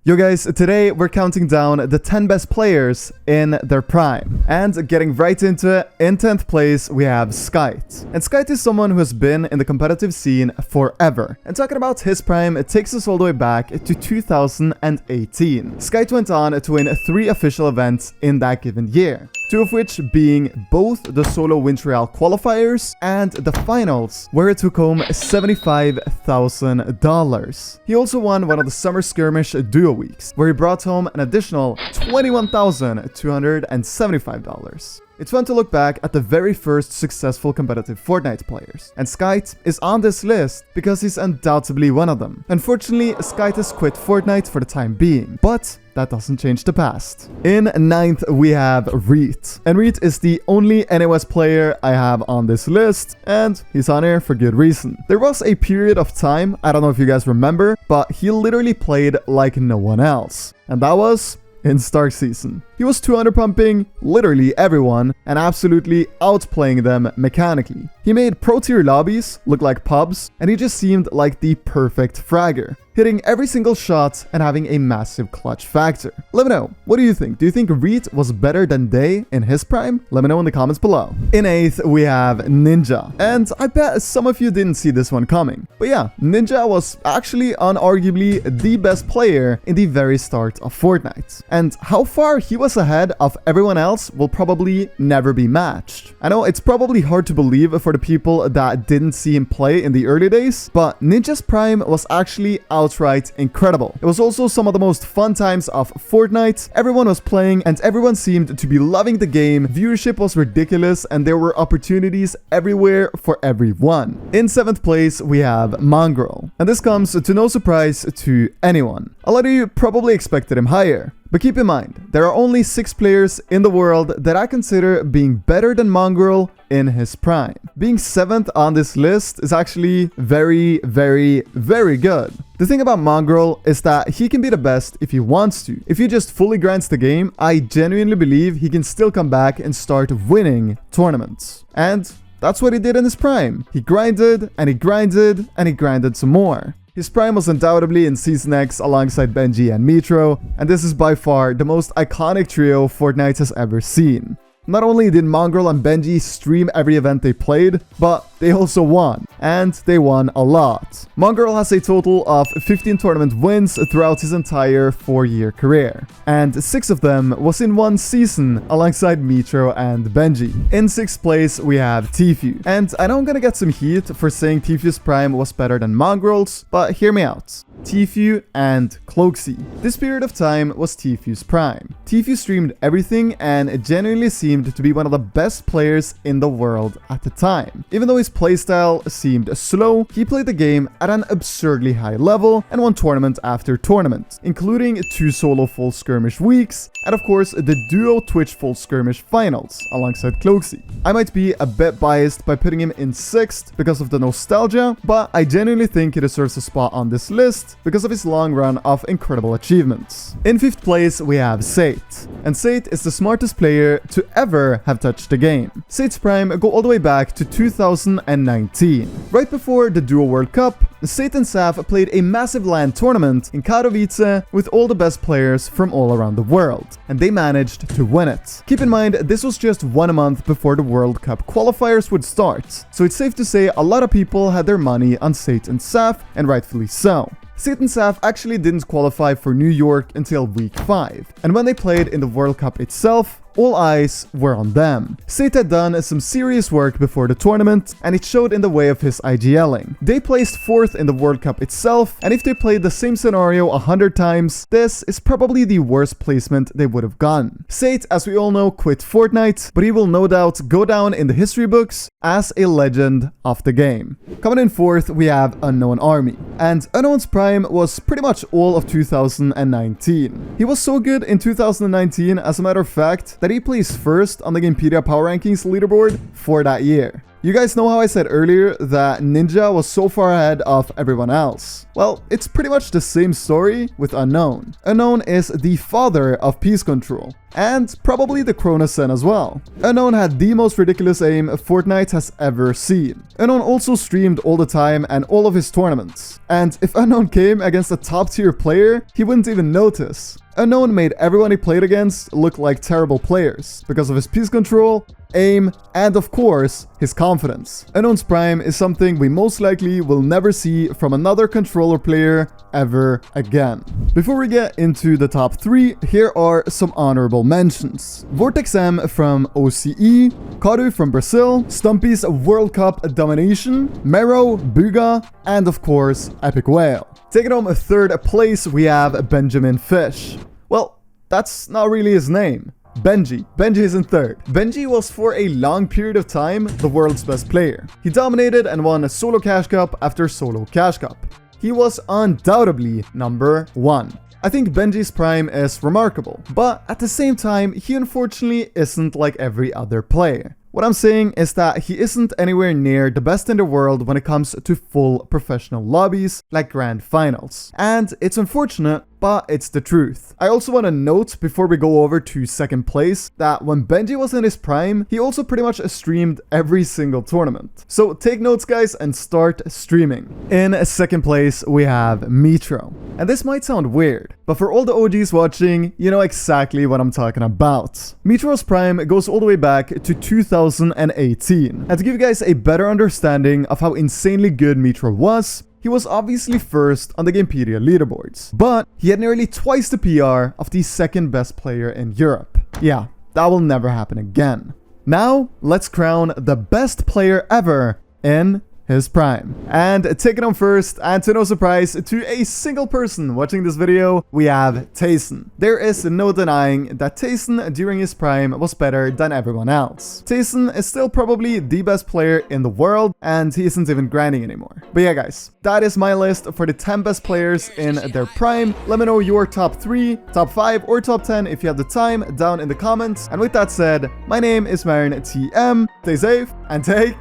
Yo guys, today we're counting down the 10 best players in their prime. And getting right into it, in 10th place we have Skite. And Skite is someone who has been in the competitive scene forever. And talking about his prime, it takes us all the way back to 2018. Skite went on to win 3 official events in that given year. 2 of which being both the solo Win Trial qualifiers and the finals, where he took home $75,000. He also won one of the Summer Skirmish Duo Weeks, where he brought home an additional $21,275. It's fun to look back at the very first successful competitive Fortnite players, and Skite is on this list because he's undoubtedly one of them. Unfortunately, Skite has quit Fortnite for the time being, but that doesn't change the past. In 9th, we have Reet. And Reet is the only NOS player I have on this list, and he's on here for good reason. There was a period of time, I don't know if you guys remember, but he literally played like no one else. And that was in Stark Season. He was 200 pumping literally everyone and absolutely outplaying them mechanically. He made pro tier lobbies look like pubs, and he just seemed like the perfect fragger, hitting every single shot and having a massive clutch factor. Let me know, what do you think? Do you think Reet was better than Day in his prime? Let me know in the comments below. In 8th, we have Ninja. And I bet some of you didn't see this one coming. But yeah, Ninja was actually unarguably the best player in the very start of Fortnite. And how far he was ahead of everyone else will probably never be matched. I know it's probably hard to believe for the people that didn't see him play in the early days, but Ninja's prime was actually outright incredible. It was also some of the most fun times of Fortnite. Everyone was playing and everyone seemed to be loving the game. Viewership was ridiculous and there were opportunities everywhere for everyone. In 7th place, we have Mongrel. And this comes to no surprise to anyone. A lot of you probably expected him higher. But keep in mind, there are only 6 players in the world that I consider being better than Mongrel in his prime. Being 7th on this list is actually very, very, very good. The thing about Mongrel is that he can be the best if he wants to. If he just fully grinds the game, I genuinely believe he can still come back and start winning tournaments. And that's what he did in his prime. He grinded and he grinded and he grinded some more. His prime was undoubtedly in Season X alongside Benji and Metro, and this is by far the most iconic trio Fortnite has ever seen. Not only did Mongrel and Benji stream every event they played, but they also won, and they won a lot. Mongrel has a total of 15 tournament wins throughout his entire 4-year career, and 6 of them was in one season alongside Metro and Benji. In 6th place, we have Tfue, and I know I'm gonna get some heat for saying Tfue's prime was better than Mongrel's, but hear me out. Tfue and Cloaksy. This period of time was Tfue's prime. Tfue streamed everything and genuinely seemed to be one of the best players in the world at the time. Even though his playstyle seemed slow, he played the game at an absurdly high level and won tournament after tournament, including 2 solo full skirmish weeks, and of course the duo Twitch full skirmish finals alongside Cloaksy. I might be a bit biased by putting him in 6th because of the nostalgia, but I genuinely think he deserves a spot on this list because of his long run of incredible achievements. In 5th place, we have Sate. And Sate is the smartest player to ever have touched the game. Sate's prime go all the way back to 2019. Right before the Duo World Cup, Sate and Saf played a massive LAN tournament in Katowice with all the best players from all around the world, and they managed to win it. Keep in mind, this was just 1 month before the World Cup qualifiers would start, so it's safe to say a lot of people had their money on Sate and Saf, and rightfully so. Sate and Saf actually didn't qualify for New York until week 5, and when they played in the World Cup itself, all eyes were on them. Sate had done some serious work before the tournament, and it showed in the way of his IGLing. They placed 4th in the World Cup itself, and if they played the same scenario 100 times, this is probably the worst placement they would have gotten. Sate, as we all know, quit Fortnite, but he will no doubt go down in the history books as a legend of the game. Coming in 4th, we have Unknown Army. And Unknown's prime was pretty much all of 2019. He was so good in 2019, as a matter of fact, that he placed 1st on the Gamepedia Power Rankings leaderboard for that year. You guys know how I said earlier that Ninja was so far ahead of everyone else? Well, it's pretty much the same story with Unknown. Unknown is the father of Peace Control, and probably the Chronosen as well. Unknown had the most ridiculous aim Fortnite has ever seen. Unknown also streamed all the time and all of his tournaments. And if Unknown came against a top tier player, he wouldn't even notice. Unknown made everyone he played against look like terrible players because of his Peace Control, aim, and of course, his confidence. Unknown's prime is something we most likely will never see from another controller player ever again. Before we get into the top 3, here are some honorable mentions. Vortex M from OCE, Karu from Brazil, Stumpy's World Cup Domination, Mero, Buga, and of course, Epic Whale. Taking home a 3rd place, we have Benjamin Fish. Well, that's not really his name. Benji is in 3rd. Benji was for a long period of time the world's best player. He dominated and won a solo cash cup after solo cash cup. He was undoubtedly number 1. I think Benji's prime is remarkable, but at the same time, he unfortunately isn't like every other player. What I'm saying is that he isn't anywhere near the best in the world when it comes to full professional lobbies like grand finals. And it's unfortunate, but it's the truth. I also want to note before we go over to 2nd place that when Benji was in his prime, he also pretty much streamed every single tournament. So take notes guys and start streaming. In 2nd place, we have Metro. And this might sound weird, but for all the OGs watching, you know exactly what I'm talking about. Metro's prime goes all the way back to 2018. And to give you guys a better understanding of how insanely good Metro was, he was obviously first on the Gamepedia leaderboards, but he had nearly twice the PR of the 2nd best player in Europe. Yeah, that will never happen again. Now, let's crown the best player ever in his prime. And taking on first, and to no surprise to a single person watching this video, we have Tayson. There is no denying that Tayson during his prime was better than everyone else. Tayson is still probably the best player in the world, and he isn't even grinding anymore. But yeah guys, that is my list for the 10 best players in their prime. Let me know your top 3, top 5, or top 10 if you have the time down in the comments. And with that said, my name is Marin TM. Stay safe and take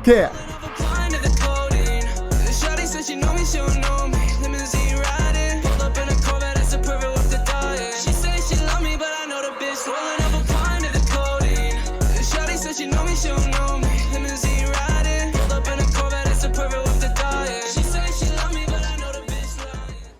care. She know me, she'll